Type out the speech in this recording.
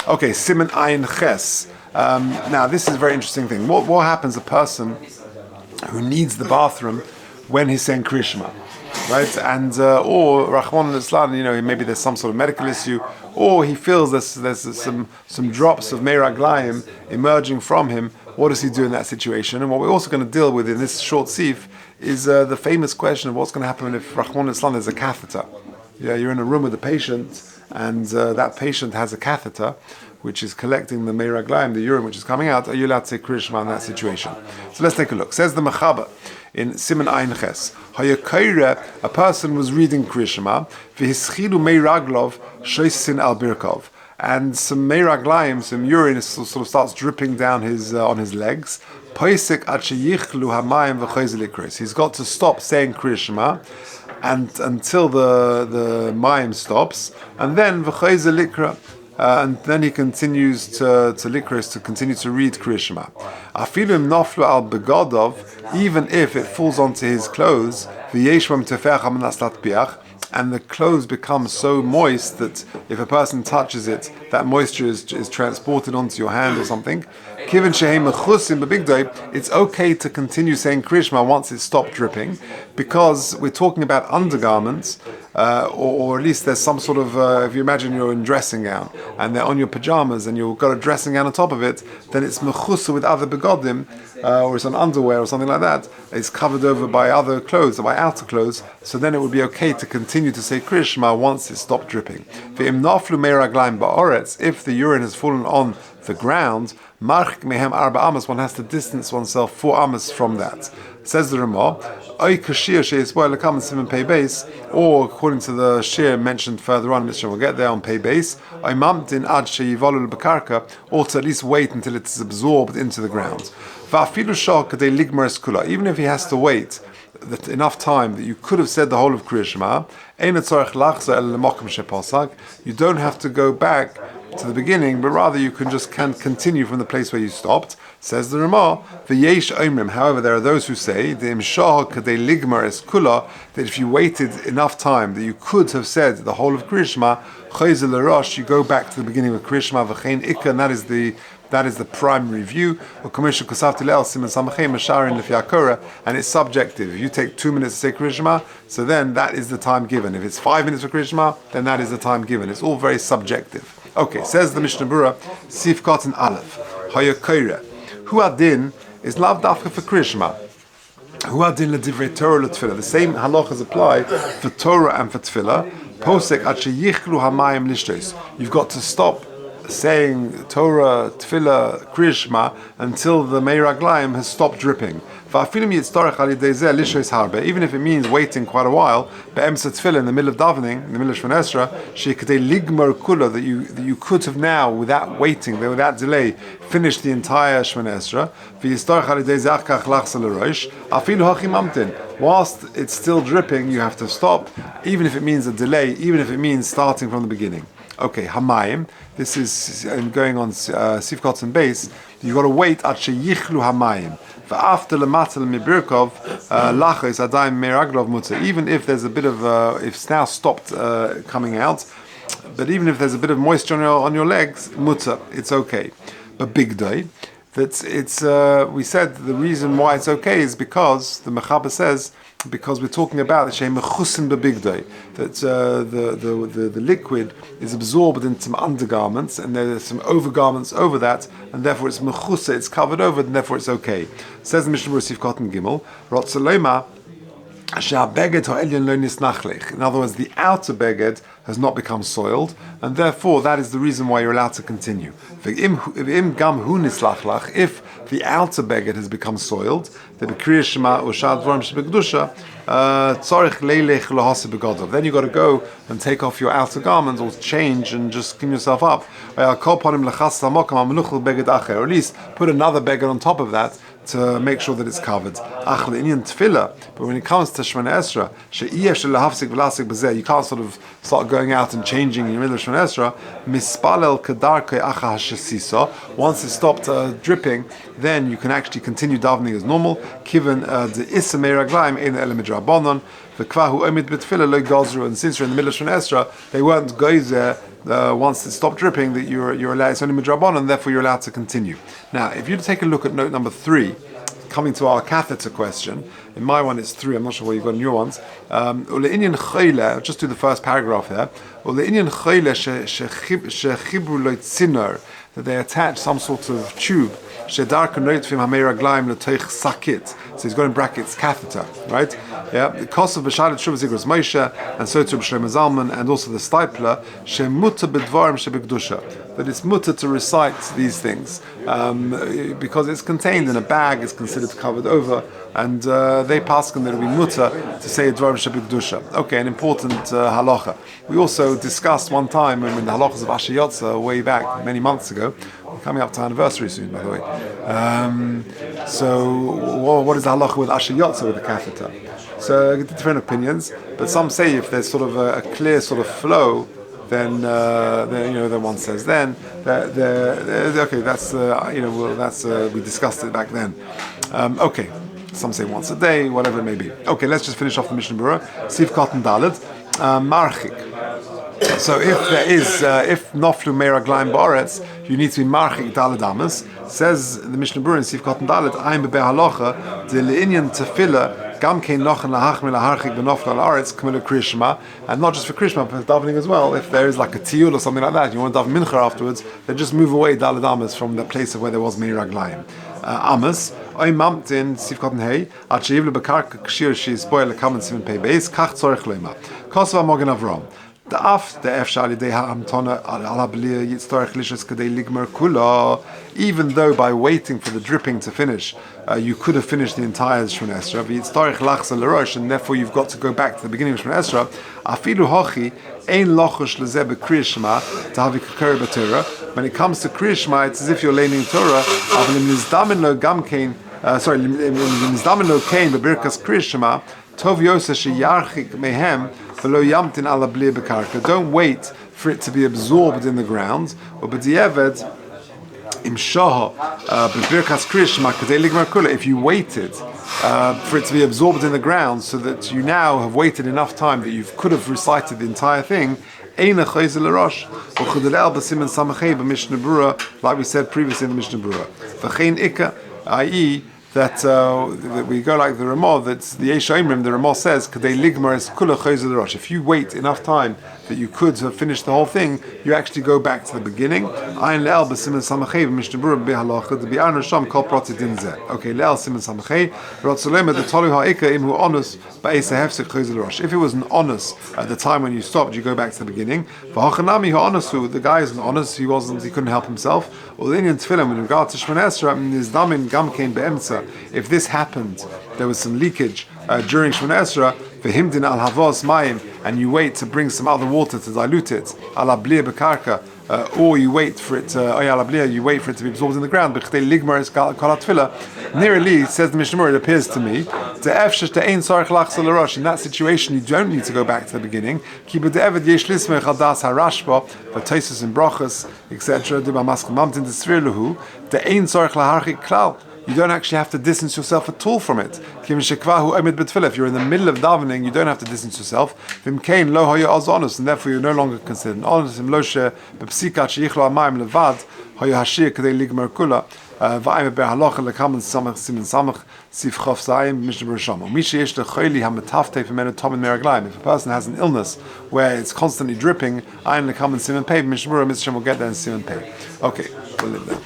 Okay, Siman Ayin Ches. Now, this is a very interesting thing. What happens to a person who needs the bathroom when he's saying Krias Shema, right? And or Rahman al-Islam, maybe there's some sort of medical issue, or he feels there's some drops of Meiraglayim emerging from him. What does he do in that situation? And what we're also going to deal with in this short sif is the famous question of what's going to happen if Rahman al-Islam there's a catheter. Yeah, you're in a room with a patient, and that patient has a catheter which is collecting the Meiraglayim, the urine which is coming out. Are you allowed to say Krias Shema in that situation? So let's take a look. Says the Mechaber in Siman Ayin Ches, a person was reading Krias Shema, v'hischilu Meiraglov shoisin al birkov, and some Meiraglayim, some urine sort of starts dripping down his on his legs. Poisek ad sheyichlu hamayim v'choizel ikros. He's got to stop saying Krias Shema and until the mayim stops, and then v'choizel ikra. And then he continues to likros, to continue to read Krias Shema. Afilim noflu al begodov, even if it falls onto his clothes, v'yeshvam tefech hamanaslat piach, and the clothes become so moist that if a person touches it, that moisture is transported onto your hand or something. Kiven shehem mechusim bebigdei, it's okay to continue saying Krias Shema once it's stopped dripping, because we're talking about undergarments, or at least there's some sort of, if you imagine you're in dressing gown and they're on your pajamas and you've got a dressing gown on top of it, then it's mechusa with other begodim, or it's an underwear or something like that. It's covered over by other clothes or by outer clothes, so then it would be okay to continue to say Krias Shema once it's stopped dripping. If the urine has fallen on the ground, one has to distance oneself 4 amas from that. Says the Ramah, or according to the shir mentioned further on, which we'll get there on pay base, or to at least wait until it's absorbed into the ground. Even if he has to wait enough time that you could have said the whole of Krias Shema, you don't have to go back to the beginning, but rather you can continue from the place where you stopped. Says the Ramah, however, there are those who say that if you waited enough time that you could have said the whole of Krias Shema, you go back to the beginning of Krias Shema, and that is the primary view. And it's subjective. If you take 2 minutes to say Krias Shema, so then that is the time given. If it's 5 minutes for Krias Shema, then that is the time given. It's all very subjective. Okay, says the Mishnah Berurah, Sif Kotan Aleph, Hayakoira. Hu adin is lav dafka for Krias Shema. Hu adin ledivrei Torah l'tefillah. The same halachas apply for Torah and for tefillah. Posek ad sheyichlu hamayim lishtos. You've got to stop saying Torah, tefillah, Krias Shema until the Meiraglayim has stopped dripping. Even if it means waiting quite a while, in the middle of davening, in the middle of Shemona Esra, that you could have now, without waiting, without delay, finished the entire Shemona Esra. Whilst it's still dripping, you have to stop, even if it means a delay, even if it means starting from the beginning. Okay, Hamayim. This is going on Sifkot and base. You've got to wait at sheyichlu Hamayim. After lematel mibirkov lachos adaim meiraglov mutter. Even if there's a bit of if it's now stopped coming out, but even if there's a bit of moisture on your legs, mutter, it's okay. But big day, we said the reason why it's okay is because the Mechaber says, because we're talking about the Shem Mechusim b'Big Day, that the liquid is absorbed into some undergarments, and there are some overgarments over that, and therefore it's mechusa, it's covered over, and therefore it's okay. Says the Mishnah Berurah Cotton Gimel, Rotzalema, in other words, the outer beged has not become soiled, and therefore that is the reason why you're allowed to continue. If the outer beged has become soiled, then you've got to go and take off your outer garments or change and just clean yourself up. Or at least put another beged on top of that to make sure that it's covered. But when it comes to Shemona Esra, you can't sort of start going out and changing in the middle of Shemona Esra. Once it stopped dripping, then you can actually continue davening as normal. Given the Issa Meiraglayim in Ele Midrabanon, The kvahu omid b'tefillah lo gazru, and since you're in the middle of Shemona Esrei, they weren't gozer once it stopped dripping that you're allowed. It's only midrabbanan, and therefore you're allowed to continue. Now, if you take a look at note number 3, coming to our catheter question, in my one it's 3. I'm not sure where you've got in your ones. Just do the first paragraph there. That they attach some sort of tube. So he's got in brackets catheter, right? Yeah. The cost of B'Shalit Shuvah Zigros Moshe, and so to B'Shlomo Zalman, and also the stipler, Shemuta B'Dvarim Shebekdusha, that it's mutter to recite these things because it's contained in a bag, it's considered covered over, and they paskin that it will be mutter to say Dvarim Shebekdusha. Okay, an important halacha. We also discussed one time when the halachas of Asher Yotza way back many months ago. We're coming up to our anniversary soon, by the way. So, what is the halacha with Asher Yotza with the catheter? So, different opinions, but some say if there's sort of a clear sort of flow, then then one says then okay, that's we discussed it back then. Okay, some say once a day, whatever it may be. Okay, let's just finish off the Mishnah Berurah. Siv Katan Dalet Marchik. So if there is if noflu meiraglaim ba'aretz, you need to be marchik daled amas. Says the Mishnah Berurah in Siv Katan Dalet Ayin bebe halacha de le'inyan tefillah. And not just for Krias, but for davening as well. If there is like a tiyul or something like that, you want to daven mincha afterwards, then just move away daled amas from the place of where there was meiraglaim. Amas, oy mamtin sifkaten hey, at sheivle bekarka kshir she spoil the common simin pay base, kach tzorich loima. Kosva morgan avrom. The efshali de ha'amtona ala b'liya yitztorich lishus kadei ligmer kula. Even though by waiting for the dripping to finish, you could have finished the entire Shemona Esrei, v'yitztorich lachsa l'rosh, and therefore you've got to go back to the beginning of Shemona Esrei. Afilu hochi ein lochush lezeh b'Krias Shema tahavi kakari b'Torah. When it comes to Krias Shema, it's as if you're learning Torah. Aval im nizdamin lo gamkein, nizdamin lo kein b'birkas Krias Shema tov yoseh sheyarchik mehem. Don't wait for it to be absorbed in the ground. If you waited for it to be absorbed in the ground, so that you now have waited enough time that you could have recited the entire thing, like we said previously in the Mishnah Berurah, i.e. that we go like the Ramah, that's the Yeshayimrim, the Ramah says, if you wait enough time that you could have finished the whole thing, you actually go back to the beginning. Okay, Le'el Siman Samachay, if it was an honest at the time when you stopped, you go back to the beginning. The guy is an honest, he couldn't help himself. With regard to Shemona Esrei, if this happened, there was some leakage during Shemona Esrei, v'himdin al havos mayim, and you wait to bring some other water to dilute it, ala blia bekarka, or you wait for it, you wait for it to be absorbed in the ground. Nearly, says the Mishnah Berurah, it appears to me, in that situation you don't need to go back to the beginning. Etc. You don't actually have to distance yourself at all from it. If you're in the middle of davening, you don't have to distance yourself. And therefore you're no longer considered an honest. If a person has an illness where it's constantly dripping, will get there in Siman Pei. Okay, we'll live there.